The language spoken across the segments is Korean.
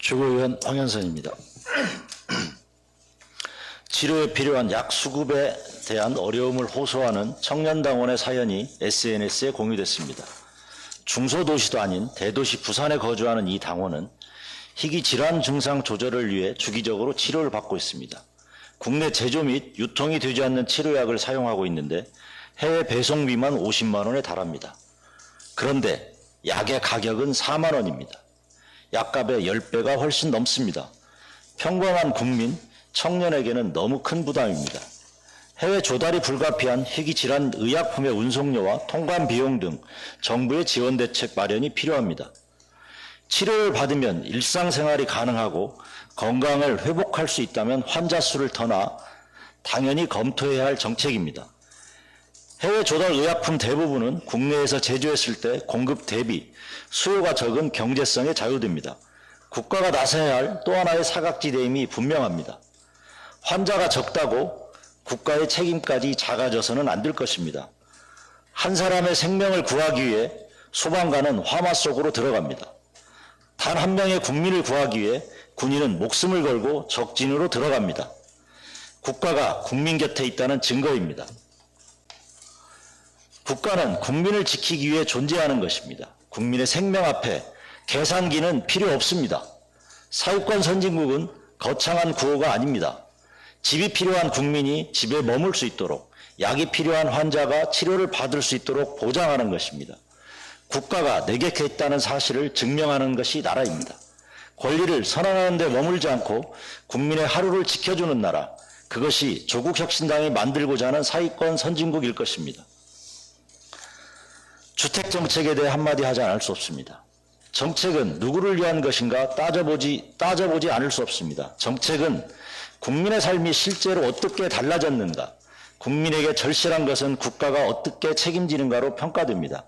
최고위원 황현선입니다. 치료에 필요한 약 수급에 대한 어려움을 호소하는 청년당원의 사연이 SNS에 공유됐습니다. 중소도시도 아닌 대도시 부산에 거주하는 이 당원은 희귀 질환 증상 조절을 위해 주기적으로 치료를 받고 있습니다. 국내 제조 및 유통이 되지 않는 치료약을 사용하고 있는데 해외 배송비만 50만 원에 달합니다. 그런데 약의 가격은 4만 원입니다. 약값의 10배가 훨씬 넘습니다. 평범한 국민, 청년에게는 너무 큰 부담입니다. 해외 조달이 불가피한 희귀질환 의약품의 운송료와 통관 비용 등 정부의 지원 대책 마련이 필요합니다. 치료를 받으면 일상생활이 가능하고 건강을 회복할 수 있다면 환자 수를 더 낳아 당연히 검토해야 할 정책입니다. 해외 조달 의약품 대부분은 국내에서 제조했을 때 공급 대비 수요가 적은 경제성에 좌우됩니다. 국가가 나서야 할 또 하나의 사각지대임이 분명합니다. 환자가 적다고 국가의 책임까지 작아져서는 안 될 것입니다. 한 사람의 생명을 구하기 위해 소방관은 화마 속으로 들어갑니다. 단 한 명의 국민을 구하기 위해 군인은 목숨을 걸고 적진으로 들어갑니다. 국가가 국민 곁에 있다는 증거입니다. 국가는 국민을 지키기 위해 존재하는 것입니다. 국민의 생명 앞에 계산기는 필요 없습니다. 사회권 선진국은 거창한 구호가 아닙니다. 집이 필요한 국민이 집에 머물 수 있도록, 약이 필요한 환자가 치료를 받을 수 있도록 보장하는 것입니다. 국가가 내 곁에 있다는 사실을 증명하는 것이 나라입니다. 권리를 선언하는 데 머물지 않고 국민의 하루를 지켜주는 나라, 그것이 조국혁신당이 만들고자 하는 사회권 선진국일 것입니다. 주택정책에 대해 한마디 하지 않을 수 없습니다. 정책은 누구를 위한 것인가 따져보지 않을 수 없습니다. 정책은 국민의 삶이 실제로 어떻게 달라졌는가, 국민에게 절실한 것은 국가가 어떻게 책임지는가로 평가됩니다.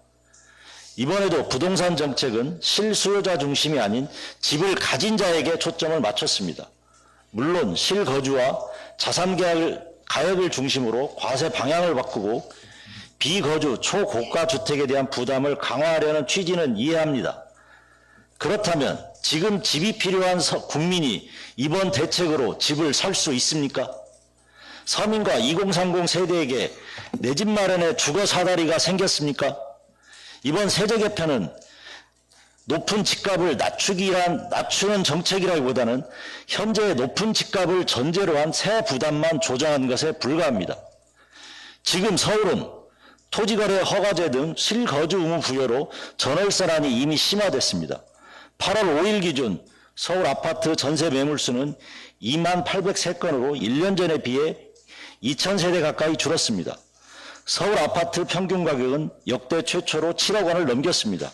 이번에도 부동산 정책은 실수요자 중심이 아닌 집을 가진 자에게 초점을 맞췄습니다. 물론 실거주와 자산 가액을 중심으로 과세 방향을 바꾸고 비거주 초고가 주택에 대한 부담을 강화하려는 취지는 이해합니다. 그렇다면 지금 집이 필요한 국민이 이번 대책으로 집을 살 수 있습니까? 서민과 2030 세대에게 내 집 마련에 주거 사다리가 생겼습니까? 이번 세제 개편은 높은 집값을 낮추는 정책이라기보다는 현재의 높은 집값을 전제로 한 세 부담만 조정한 것에 불과합니다. 지금 서울은 토지거래 허가제 등 실거주 의무 부여로 전월세난이 이미 심화됐습니다. 8월 5일 기준 서울 아파트 전세 매물수는 2만 803건으로 1년 전에 비해 2,000세대 가까이 줄었습니다. 서울 아파트 평균 가격은 역대 최초로 7억 원을 넘겼습니다.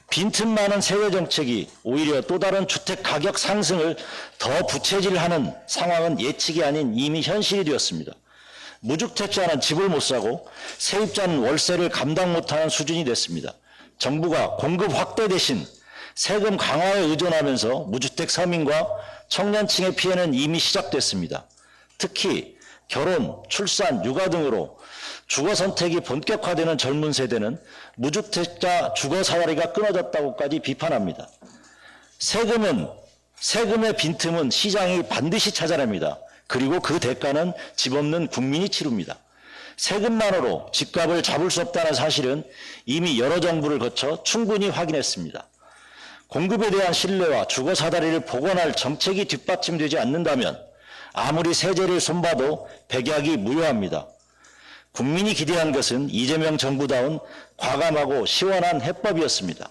빈틈 많은 세대 정책이 오히려 또 다른 주택 가격 상승을 더 부채질하는 상황은 예측이 아닌 이미 현실이 되었습니다. 무주택자는 집을 못 사고 세입자는 월세를 감당 못하는 수준이 됐습니다. 정부가 공급 확대 대신 세금 강화에 의존하면서 무주택 서민과 청년층의 피해는 이미 시작됐습니다. 특히 결혼, 출산, 육아 등으로 주거 선택이 본격화되는 젊은 세대는 무주택자 주거 사다리가 끊어졌다고까지 비판합니다. 세금의 빈틈은 시장이 반드시 찾아냅니다. 그리고 그 대가는 집 없는 국민이 치릅니다. 세금만으로 집값을 잡을 수 없다는 사실은 이미 여러 정부를 거쳐 충분히 확인했습니다. 공급에 대한 신뢰와 주거 사다리를 복원할 정책이 뒷받침되지 않는다면 아무리 세제를 손봐도 백약이 무효합니다. 국민이 기대한 것은 이재명 정부다운 과감하고 시원한 해법이었습니다.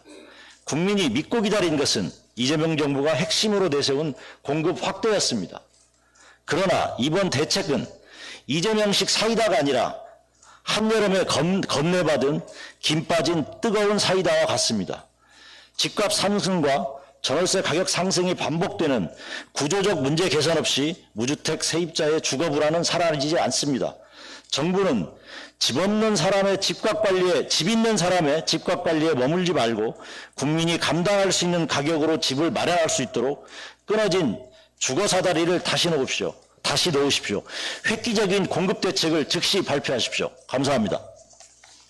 국민이 믿고 기다린 것은 이재명 정부가 핵심으로 내세운 공급 확대였습니다. 그러나 이번 대책은 이재명식 사이다가 아니라 한여름에 건네받은 김 빠진 뜨거운 사이다와 같습니다. 집값 상승과 전월세 가격 상승이 반복되는 구조적 문제 개선 없이 무주택 세입자의 주거 불안은 사라지지 않습니다. 정부는 집 없는 사람의 집값 관리에, 집 있는 사람의 집값 관리에 머물지 말고 국민이 감당할 수 있는 가격으로 집을 마련할 수 있도록 끊어진 주거 사다리를 다시 넣으십시오. 획기적인 공급 대책을 즉시 발표하십시오. 감사합니다.